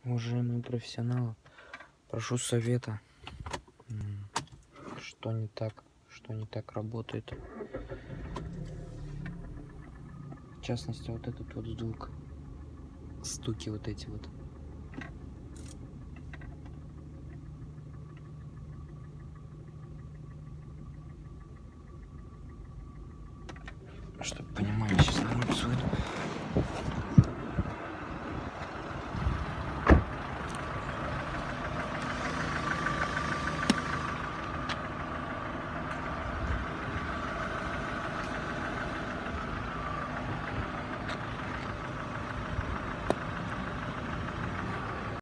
Уважаемые профессионалы, прошу совета. Что не так работает. В частности, вот этот вот звук. Стуки вот эти вот. Чтобы понимали, сейчас народ свой.